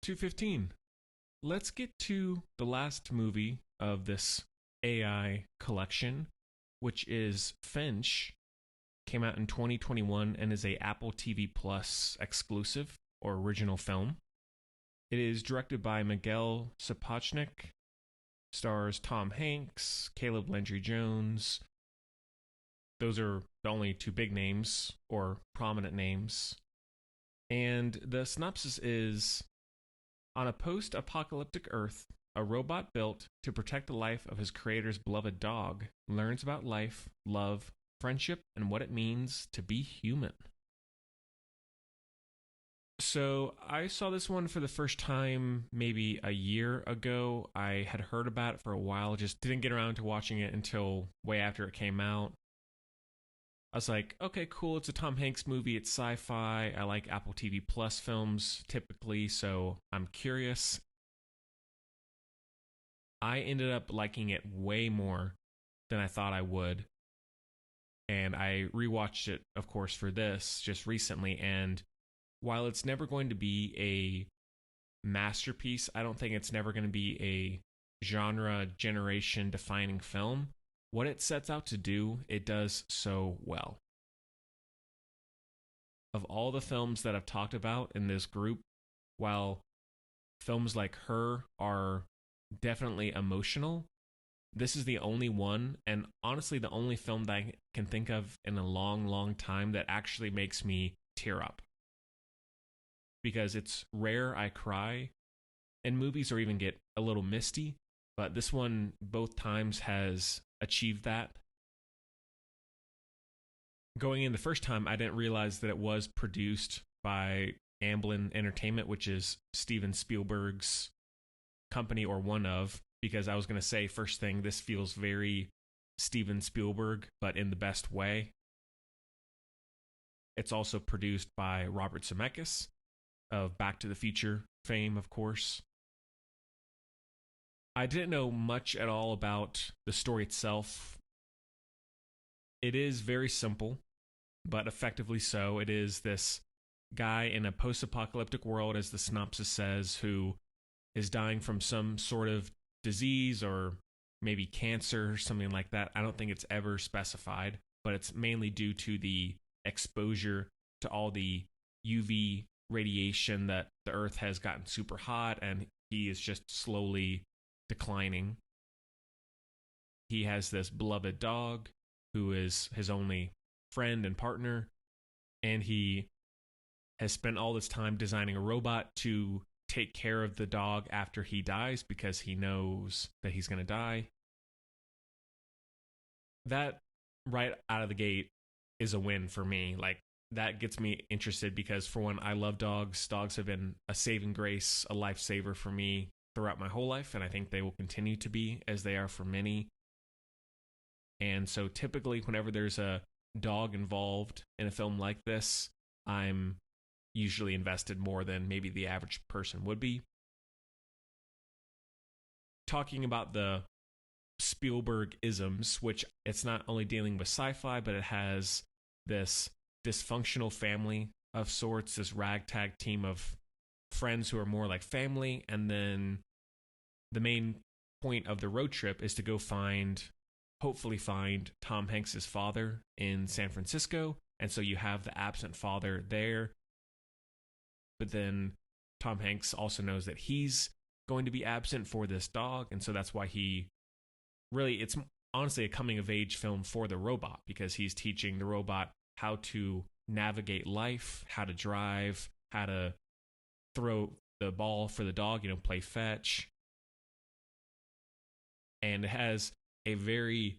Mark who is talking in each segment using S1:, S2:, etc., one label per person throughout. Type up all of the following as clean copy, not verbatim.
S1: 2:15. Let's get to the last movie of this AI collection, which is Finch. Came out in 2021 and is a Apple TV Plus exclusive or original film. It is directed by Miguel Sapochnik, stars Tom Hanks, Caleb Landry Jones. Those are the only two big names or prominent names. And the synopsis is: on a post-apocalyptic Earth, a robot built to protect the life of his creator's beloved dog learns about life, love, friendship, and what it means to be human. So I saw this one for the first time maybe a year ago. I had heard about it for a while, just didn't get around to watching it until way after it came out. I was like, okay, cool, it's a Tom Hanks movie, it's sci-fi. I like Apple TV Plus films typically, so I'm curious. I ended up liking it way more than I thought I would. And I rewatched it, of course, for this just recently. And while it's never going to be a masterpiece, I don't think it's never going to be a genre generation defining film. What it sets out to do, it does so well. Of all the films that I've talked about in this group, while films like Her are definitely emotional, this is the only one, and honestly the only film that I can think of in a long time that actually makes me tear up. Because it's rare I cry in movies or even get a little misty, but this one both times has achieved that. Going in the first time, I didn't realize that it was produced by Amblin Entertainment, which is Steven Spielberg's company, or one of, because I was going to say first thing, this feels very Steven Spielberg, but in the best way. It's also produced by Robert Zemeckis of Back to the Future fame, of course. I didn't know much at all about the story itself. It is very simple, but effectively so. It is this guy in a post-apocalyptic world, as the synopsis says, who is dying from some sort of disease or maybe cancer or something like that. I don't think it's ever specified, but it's mainly due to the exposure to all the UV radiation that the Earth has gotten super hot, and he is just slowly declining. He has this beloved dog who is his only friend and partner, and he has spent all this time designing a robot to take care of the dog after he dies because he knows that he's going to die. That right out of the gate is a win for me. Like, that gets me interested because, for one, I love dogs. Dogs have been a saving grace, a lifesaver for me throughout my whole life, and I think they will continue to be, as they are for many. And so typically whenever there's a dog involved in a film like this, I'm usually invested more than maybe the average person would be. Talking about the Spielberg isms, which it's not only dealing with sci-fi, but it has this dysfunctional family of sorts, this ragtag team of friends who are more like family, and then the main point of the road trip is to go hopefully find Tom Hanks's father in San Francisco. And so you have the absent father there, but then Tom Hanks also knows that he's going to be absent for this dog, and so that's why it's honestly a coming of age film for the robot, because he's teaching the robot how to navigate life, how to drive, how to throw the ball for the dog, play fetch. And it has a very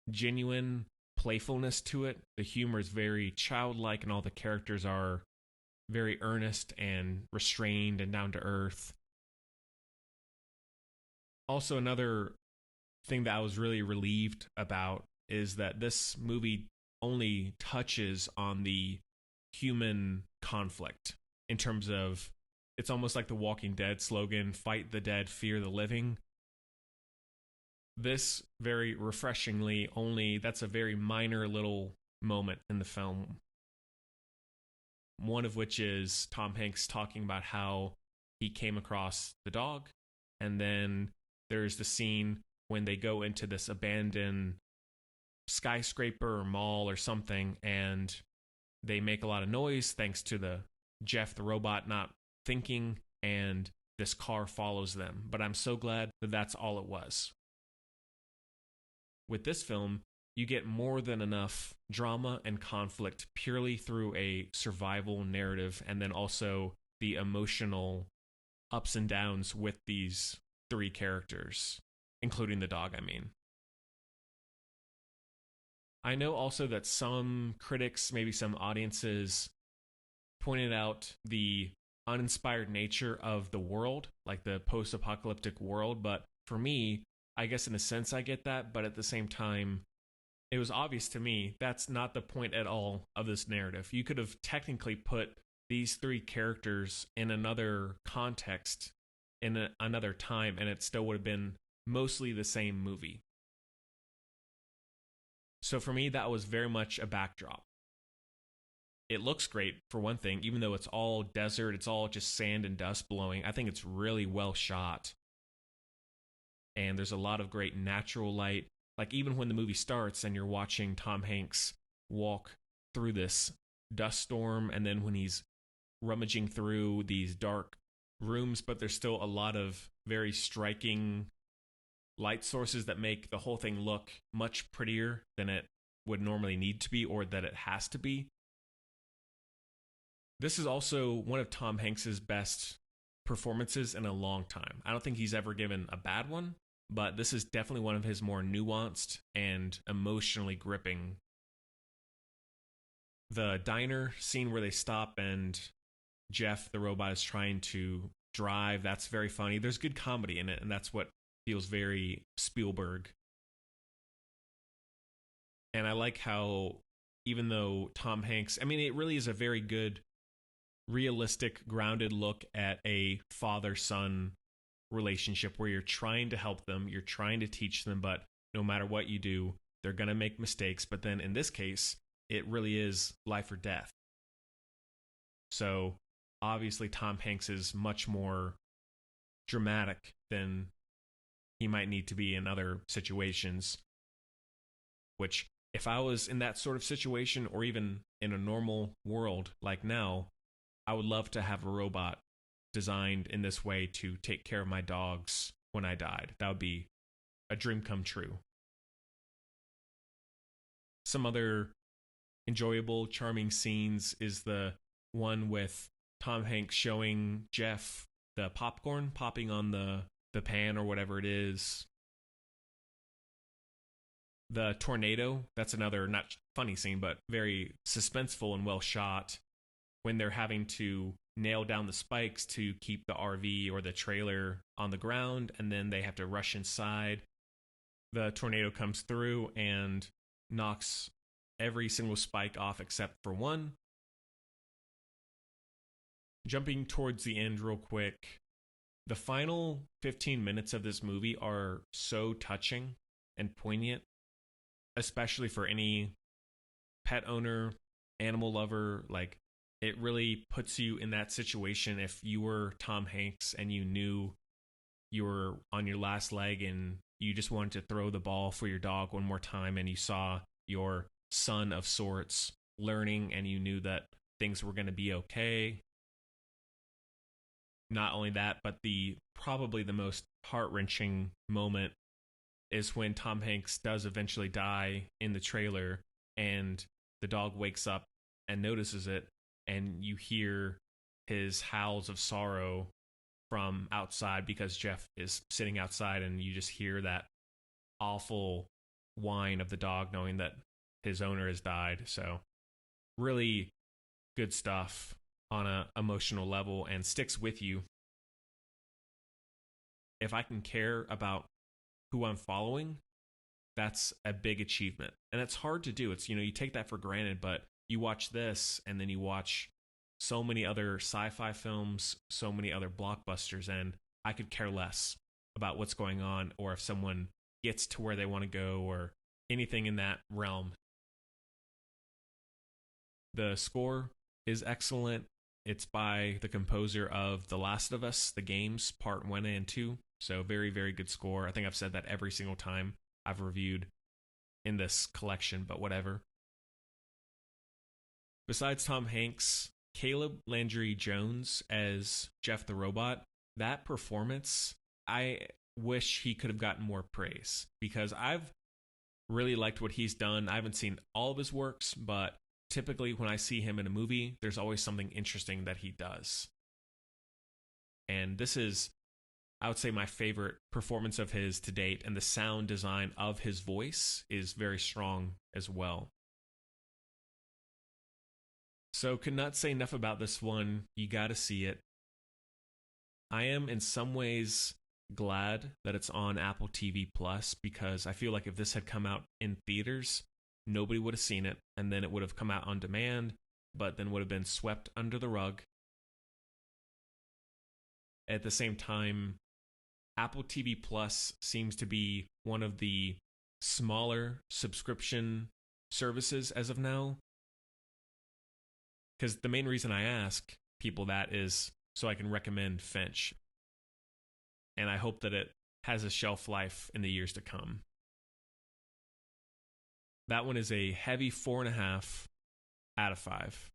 S1: genuine playfulness to it. The humor is very childlike, and all the characters are very earnest and restrained and down to earth. Also, another thing that I was really relieved about is that this movie only touches on the human conflict in terms of, it's almost like the Walking Dead slogan, fight the dead, fear the living. This very refreshingly that's a very minor little moment in the film. One of which is Tom Hanks talking about how he came across the dog. And then there's the scene when they go into this abandoned skyscraper or mall or something, and they make a lot of noise thanks to the Jeff the robot not thinking, and this car follows them. But I'm so glad that that's all it was. With this film, you get more than enough drama and conflict purely through a survival narrative, and then also the emotional ups and downs with these three characters, including the dog, I mean. I know also that some critics, maybe some audiences, pointed out the uninspired nature of the world, like the post apocalyptic world. But for me, I guess in a sense I get that. But at the same time, it was obvious to me that's not the point at all of this narrative. You could have technically put these three characters in another context, in another time, and it still would have been mostly the same movie. So for me, that was very much a backdrop. It looks great, for one thing, even though it's all desert, it's all just sand and dust blowing. I think it's really well shot. And there's a lot of great natural light. Like, even when the movie starts and you're watching Tom Hanks walk through this dust storm, and then when he's rummaging through these dark rooms, but there's still a lot of very striking light sources that make the whole thing look much prettier than it would normally need to be, or that it has to be. This is also one of Tom Hanks's best performances in a long time. I don't think he's ever given a bad one, but this is definitely one of his more nuanced and emotionally gripping. The diner scene where they stop and Jeff the robot is trying to drive, that's very funny. There's good comedy in it, and that's what feels very Spielberg. And I like how, even though Tom Hanks, I mean, it really is a very good, realistic, grounded look at a father-son relationship where you're trying to help them, you're trying to teach them, but no matter what you do, they're going to make mistakes. But then in this case, it really is life or death. So obviously Tom Hanks is much more dramatic than he might need to be in other situations, which if I was in that sort of situation, or even in a normal world like now, I would love to have a robot designed in this way to take care of my dogs when I died. That would be a dream come true. Some other enjoyable, charming scenes is the one with Tom Hanks showing Jeff the popcorn popping on the pan or whatever it is. The tornado, that's another not funny scene, but very suspenseful and well shot, when they're having to nail down the spikes to keep the RV or the trailer on the ground, and then they have to rush inside. The tornado comes through and knocks every single spike off except for one. Jumping towards the end real quick, the final 15 minutes of this movie are so touching and poignant, especially for any pet owner, animal lover. Like, it really puts you in that situation. If you were Tom Hanks and you knew you were on your last leg and you just wanted to throw the ball for your dog one more time, and you saw your son of sorts learning, and you knew that things were going to be okay. Not only that, but probably the most heart-wrenching moment is when Tom Hanks does eventually die in the trailer, and the dog wakes up and notices it, and you hear his howls of sorrow from outside because Jeff is sitting outside, and you just hear that awful whine of the dog knowing that his owner has died. So really good stuff on an emotional level and sticks with you. If I can care about who I'm following, that's a big achievement. And it's hard to do. It's, you take that for granted, but you watch this and then you watch so many other sci-fi films, so many other blockbusters, and I could care less about what's going on, or if someone gets to where they want to go, or anything in that realm. The score is excellent. It's by the composer of The Last of Us, the games, part 1 and 2. So very, very good score. I think I've said that every single time I've reviewed in this collection, but whatever. Besides Tom Hanks, Caleb Landry Jones as Jeff the Robot, that performance, I wish he could have gotten more praise because I've really liked what he's done. I haven't seen all of his works, but typically when I see him in a movie, there's always something interesting that he does. And this is, I would say, my favorite performance of his to date, and the sound design of his voice is very strong as well. So, could not say enough about this one. You gotta see it. I am in some ways glad that it's on Apple TV Plus because I feel like if this had come out in theaters, nobody would have seen it, and then it would have come out on demand, but then would have been swept under the rug. At the same time, Apple TV Plus seems to be one of the smaller subscription services as of now. Because the main reason I ask people that is so I can recommend Finch. And I hope that it has a shelf life in the years to come. That one is a heavy 4.5 out of 5.